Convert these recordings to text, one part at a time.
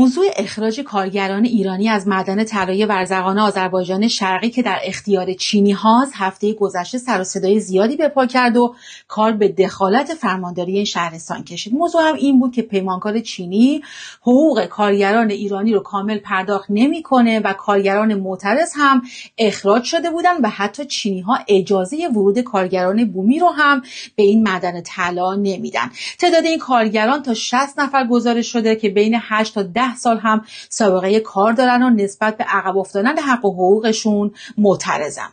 موضوع اخراج کارگران ایرانی از معدن طلای ورزقان آذربایجان شرقی که در اختیار چینی هاست هفته گذشته سر و صدای زیادی به پا کرد و کار به دخالت فرمانداری این شهرستان کشید. موضوع هم این بود که پیمانکار چینی حقوق کارگران ایرانی رو کامل پرداخت نمی‌کنه و کارگران معترض هم اخراج شده بودن و حتی چینی ها اجازه ورود کارگران بومی رو هم به این معدن طلا نمیدن. تعداد این کارگران تا 60 نفر گزارش شده که بین 8 تا 10 سال هم سابقه کار دارن و نسبت به عقب افتادن حق و حقوقشون معترضن.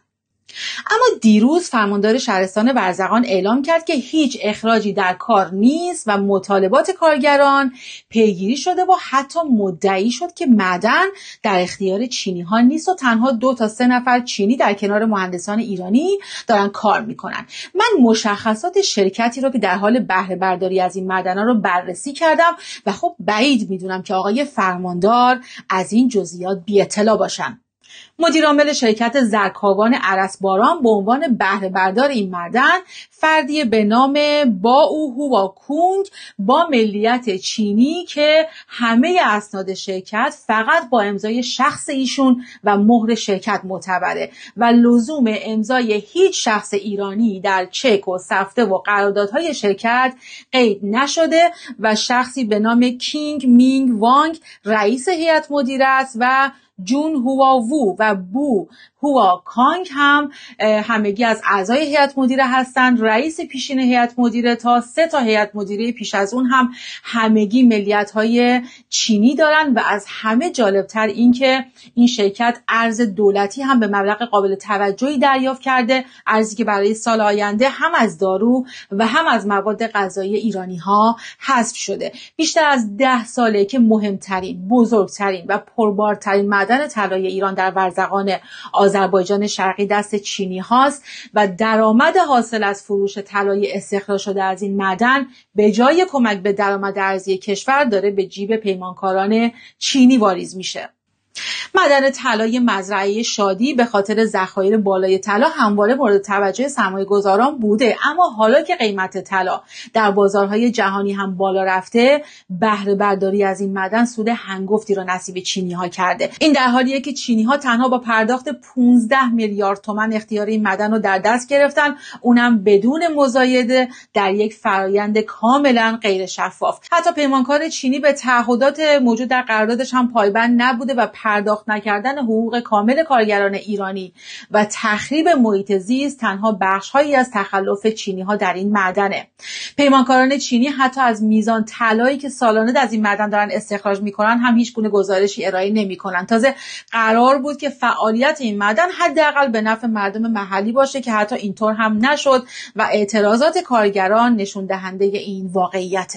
اما دیروز فرماندار شهرستان ورزقان اعلام کرد که هیچ اخراجی در کار نیست و مطالبات کارگران پیگیری شده و حتی مدعی شد که معدن در اختیار چینی ها نیست و تنها 2 تا 3 نفر چینی در کنار مهندسان ایرانی دارن کار میکنن. من مشخصات شرکتی رو که در حال بهره برداری از این معدن‌ها رو بررسی کردم و خب بعید میدونم که آقای فرماندار از این جزئیات بی اطلاع باشن. مدیر عامل شرکت زرکاوان ارسباران به عنوان بهره بردار این معدن فردی به نام باو هواکونگ با ملیت چینی که همه اسناد شرکت فقط با امضای شخص ایشون و مهر شرکت معتبره و لزوم امضای هیچ شخص ایرانی در چک و سفته و قراردادهای شرکت قید نشده و شخصی به نام کینگ مینگ وانگ رئیس هیئت مدیره است و جون هواوو و بو هوا کانگ هم همگی از اعضای هیئت مدیره هستند. رئیس پیشین هیئت مدیره تا 3 تا هیئت مدیره پیش از اون هم همگی ملیت‌های چینی دارن و از همه جالبتر این که این شرکت ارز دولتی هم به مبلغ قابل توجهی دریافت کرده، ارزی که برای سال آینده هم از دارو و هم از مواد غذایی ایرانی‌ها حذف شده. بیشتر از 10 ساله که مهمترین، بزرگترین و پربارترین معدن طلای ایران در ورزقان آذربایجان شرقی دست چینی هاست و درآمد حاصل از فروش طلای استخراج شده از این معدن به جای کمک به درآمد ارزی کشور داره به جیب پیمانکاران چینی واریز میشه. معدن طلای مزرعه شادی به خاطر ذخایر بالای طلا همواره مورد توجه سرمایه‌گذاران بوده، اما حالا که قیمت طلا در بازارهای جهانی هم بالا رفته، بهره برداری از این معدن سود هنگفتی را نصیب چینی‌ها کرده. این در حالیه که چینی‌ها تنها با پرداخت 15 میلیارد تومان اختیار این معدن رو در دست گرفتن، اونم بدون مزایده در یک فرآیند کاملا غیر شفاف. حتی پیمانکار چینی به تعهدات موجود در قراردادش هم پایبند نبوده و پرداخت نکردن حقوق کامل کارگران ایرانی و تخریب محیط زیست تنها بخش‌هایی از تخلف چینی‌ها در این معدنه. پیمانکاران چینی حتی از میزان طلایی که سالانه از این معدن دارن استخراج میکنن هم هیچ گونه گزارشی ارائه نمیکنن. تازه قرار بود که فعالیت این معدن حداقل به نفع مردم محلی باشه که حتی اینطور هم نشد و اعتراضات کارگران نشون دهنده این واقعیت